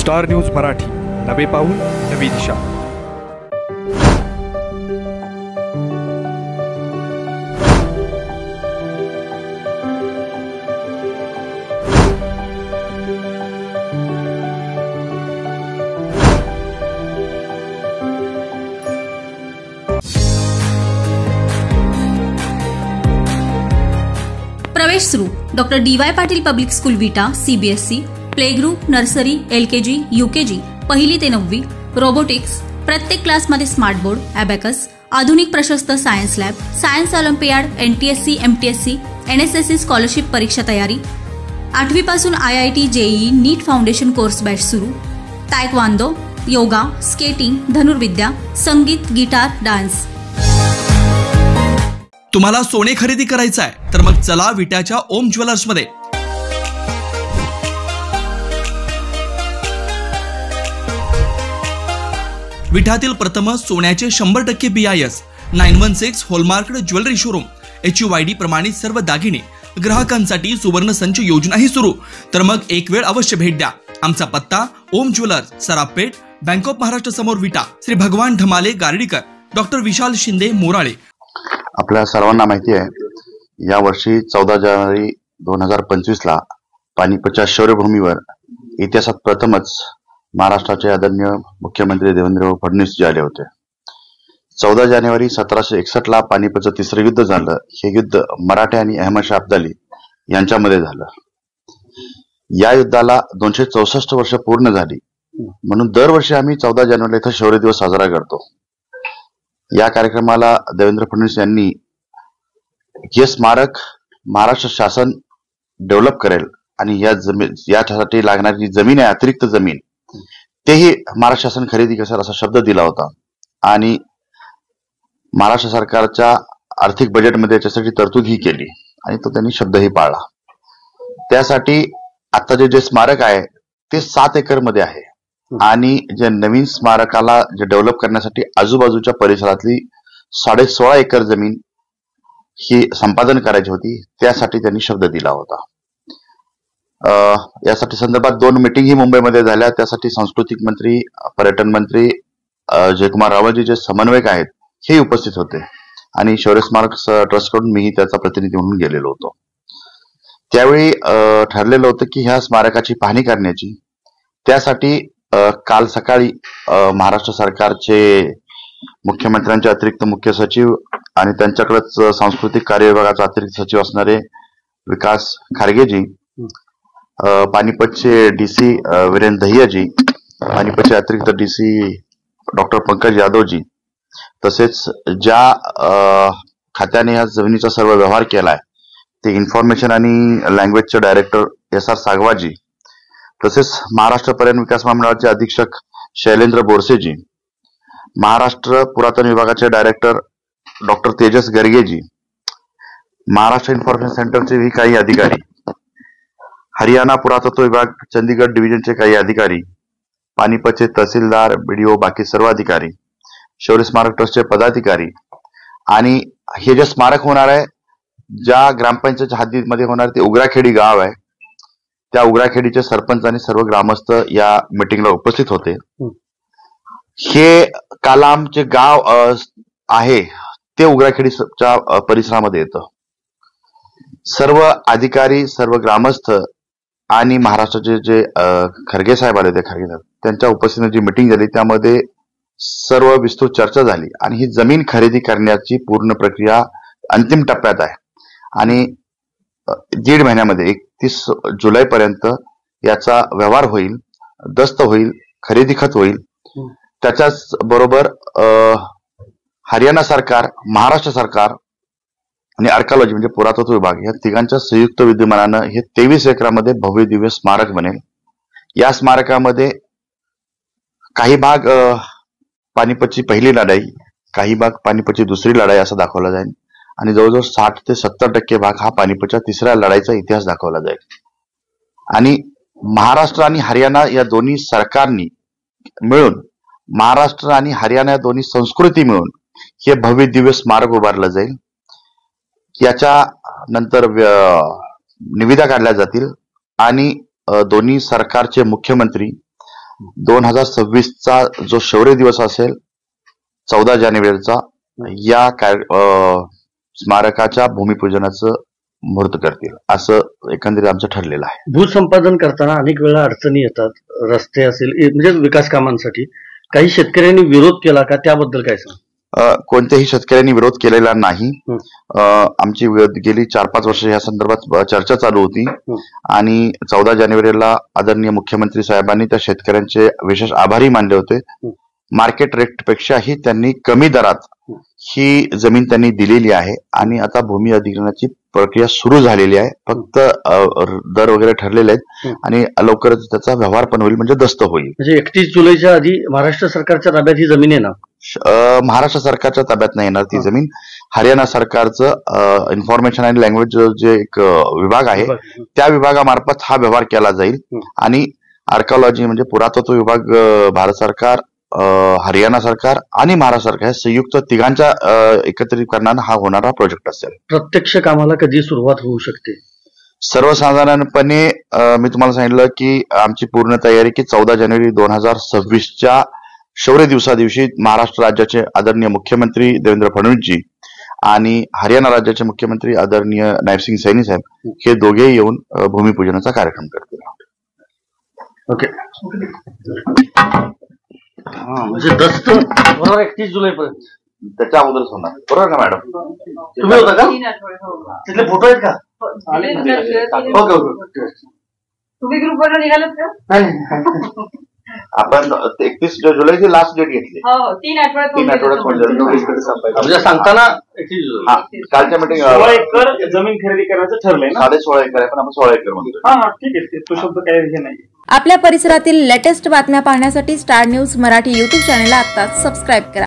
Star news Marathi, नवे पाऊल नवी दिशा. प्रवेश सुरू. Doctor DY Patil public school विटा, CBSE, play group, nursery, LKG, UKG, पहिली ते 9वी, रोबोटिक्स, प्रत्येक क्लासमध्ये स्मार्ट बोर्ड, अबॅकस, आधुनिक प्रशस्त science lab, science Olympiad, NTSC, MTSC, NSSC scholarship परीक्षा तयारी. 8वी पासून IIT, JEE, नीट फाउंडेशन कोर्स बॅच सुरू. तायक्वांदो, योगा, स्केटिंग, धनुर्विद्या, संगीत, गिटार, डान्स. तुम्हाला सोने खरेदी करायचं आहे तर मग चला विट्याच्या ओम ज्वेलर्स मध्ये. विट्यातील प्रथम सोन्याचे 100% BIS 916 hallmark jewellery showroom. HUID प्रमाणित सर्व दागिने ग्राहकांसाठी सुवर्ण संच योजनाही सुरू. तर मग एक वेळ अवश्य भेट द्या. आमचा पत्ता ओम ज्वेलर्स, सराफपेठ, बँक ऑफ महाराष्ट्र समोर विटा. श्री भगवान ढमाले गार्डीकर, डॉक्टर विशाल शिंदे मोराळे. आपल्या सर्वांना माहिती आहे, या वर्षी 14 जानेवारी 2025 ला पानिपतच्या शौर्यभूमीवर इतिहासात प्रथमच महाराष्ट्राचे आदरणीय मुख्यमंत्री देवेंद्र फडणवीस जी आले होते. 14 जानेवारी 1761 ला पानिपतचं तिसरं युद्ध झालं. हे युद्ध मराठे आणि अहमदशाह अब्दाली यांच्यामध्ये झालं. या युद्धाला 264 वर्ष पूर्ण झाली, म्हणून दरवर्षी आम्ही 14 जानेवारीला इथं शौर्य दिवस साजरा करतो. या कार्यक्रमाला देवेंद्र फडणवीस यांनी हे स्मारक महाराष्ट्र शासन डेव्हलप करेल आणि यासाठी लागणारी जी जमीन आहे, अतिरिक्त जमीन, तेही महाराष्ट्र शासन खरेदी करेल असा शब्द दिला होता. आणि महाराष्ट्र सरकारच्या आर्थिक बजेटमध्ये याच्यासाठी तरतूद ही केली आणि तो त्यांनी शब्दही पाळला. त्यासाठी आता जे स्मारक आहे ते 7 एकर मध्ये आहे आणि जे नवीन स्मारकाला जे डेव्हलप करण्यासाठी आजूबाजूच्या परिसरातली 16.5 एकर जमीन ही संपादन करायची होती. त्यासाठी त्यांनी शब्द दिला होता. यासाठी संदर्भात 2 मीटिंग ही मुंबईमध्ये झाल्या. त्यासाठी सांस्कृतिक मंत्री, पर्यटन मंत्री जयकुमार रावळजी जे समन्वयक आहेत हे उपस्थित होते आणि शौर्य स्मारक ट्रस्ट कडून मीही त्याचा प्रतिनिधी म्हणून गेलेलो होतो. त्यावेळी ठरलेलं होतं की ह्या स्मारकाची पाहणी करण्याची. त्यासाठी काल सकाळी महाराष्ट्र सरकारचे मुख्यमंत्र्यांचे अतिरिक्त मुख्य सचिव आणि त्यांच्याकडेच सांस्कृतिक कार्य विभागाचा अतिरिक्त सचिव असणारे विकास खारगेजी, पानिपतचे DC वीरेंद्र दहियाजी, पानिपतचे अतिरिक्त DC डॉक्टर पंकज यादवजी, तसेच ज्या खात्याने या जमिनीचा सर्व व्यवहार केलाय ते इन्फॉर्मेशन आणि लँग्वेजचे डायरेक्टर SR सागवाजी, तसेच महाराष्ट्र पर्यटन विकास महामंडळाचे अधीक्षक शैलेंद्र बोरसेजी, महाराष्ट्र पुरातन विभागाचे director doctor Tejas Gargeji, Maharashtra information सेंटरचे काही अधिकारी, हरियाणा पुरातत्व विभाग चंदीगड डिव्हिजनचे काही अधिकारी, पानिपतचे तहसीलदार, BDO, बाकी सर्व अधिकारी, शौर्य स्मारक ट्रस्टचे पदाधिकारी आणि हे जे स्मारक होणार आहे, ज्या ग्रामपंचायतच्या हद्दीमध्ये होणार ते उगराखेडी गाव आहे, त्या उगराखेडीचे सरपंच आणि सर्व ग्रामस्थ या मीटिंगला उपस्थित होते. हे काल आमचे गाव आहे ते उगराखेडीच्या परिसरामध्ये येतं. सर्व अधिकारी, सर्व ग्रामस्थ आणि महाराष्ट्राचे जे खरगे साहेब आले, ते खरगे साहेब त्यांच्या उपस्थितीत जी मीटिंग झाली त्यामध्ये सर्व विस्तृत चर्चा झाली आणि ही जमीन खरेदी करण्याची पूर्ण प्रक्रिया अंतिम टप्प्यात आहे आणि 1.5 महिन्यामध्ये 31 जुलैपर्यंत याचा व्यवहार होईल, दस्त होईल, खरेदी खत होईल. त्याच्याच बरोबर हरियाणा सरकार, महाराष्ट्र सरकार आणि आर्किओलॉजी म्हणजे पुरातत्व विभाग या तिघांच्या संयुक्त विद्यमानानं हे 23 एकरामध्ये भव्य दिव्य स्मारक बनेल. या स्मारकामध्ये काही भाग पानिपतची पहिली लढाई, काही भाग पानिपतची दुसरी लढाई असं दाखवला जाईल आणि जवळजवळ 60 ते 70% भाग हा पानिपतच्या तिसऱ्या लढाईचा इतिहास दाखवला जाईल. आणि महाराष्ट्र आणि हरियाणा या दोन्ही सरकारनी मिळून, महाराष्ट्र आणि हरियाणा या दोन्ही संस्कृती मिळून हे भव्य दिव्य स्मारक उभारलं जाईल. याच्या नंतर निविदा काढल्या जातील आणि दोन्ही सरकारचे मुख्यमंत्री 2026चा जो शौर्य दिवस असेल 14 जानेवारीचा या स्मारकाच्या भूमिपूजनाचं मुहूर्त करतील असं एकंदरीत आमचं ठरलेलं आहे. भूसंपादन करताना अनेक वेळा अडचणी येतात, रस्ते असेल म्हणजे विकास कामांसाठी. काही शेतकऱ्यांनी विरोध केला का, त्याबद्दल काय सांग? कोणत्याही शेतकऱ्यांनी विरोध केलेला नाही. आमची गेली 4-5 वर्ष या संदर्भात चर्चा चालू होती आणि 14 जानेवारीला आदरणीय मुख्यमंत्री साहेबांनी त्या शेतकऱ्यांचे विशेष आभारी मानले होते. मार्केट रेट पेक्षाही त्यांनी कमी दरात ही जमीन त्यांनी दिलेली आहे आणि आता भूमी अधिग्रहणाची प्रक्रिया सुरू झालेली आहे. फक्त दर वगैरे ठरलेले आहेत आणि लवकरच त्याचा व्यवहार पण होईल, म्हणजे दस्त होईल. म्हणजे 31 जुलैच्या आधी महाराष्ट्र सरकारच्या ताब्यात ही जमीन आहे ना? महाराष्ट्र सरकारच्या ताब्यात नाही येणार ती जमीन. हरियाणा सरकारचं इन्फॉर्मेशन आणि लँग्वेज जे एक विभाग आहे त्या विभागामार्फत हा व्यवहार केला जाईल आणि आर्किओलॉजी म्हणजे पुरातत्व विभाग, भारत सरकार, हरियाणा सरकार आणि महाराष्ट्र सरकार संयुक्त तिघांच्या एकत्रीकरणाने हा होणारा प्रोजेक्ट असेल. प्रत्यक्ष कामाला कधी सुरुवात होऊ शकते? सर्वसाधारणपणे मी तुम्हाला सांगितलं की आमची पूर्ण तयारी की 14 जानेवारी 2026च्या शौर्य दिवसा दिवशी महाराष्ट्र राज्याचे आदरणीय मुख्यमंत्री देवेंद्र फडणवीसजी आणि हरियाणा राज्याचे मुख्यमंत्री आदरणीय नायबसिंग सैनी साहेब हे दोघे येऊन भूमिपूजनाचा कार्यक्रम करतील. ओके. म्हणजे दस्त बरोबर 31 जुलैपर्यंत त्याच्या अगोदरच होणार, बरोबर का मॅडम? तुम्ही होता का? तिथले फोटो आहेत का? Okay okay. तुम्ही ग्रुपवर निघालात का? आपण 31 जुलैची लास्ट डेट घेतली. 3 आठवड्यात म्हणजे सांगताना कालच्या मीटिंग 16 एकर जमीन खरेदी करायचं ठरलंय ना? 16.5 एकर आहे पण आपण 16 एकर म्हणतो. हा ठीक आहे, तो शब्द काही हे नाही. आपल्या परिसरातील लेटेस्ट बातम्या पाहण्यासाठी स्टार न्यूज मराठी YouTube चॅनलला आत्ताच सबस्क्राईब करा.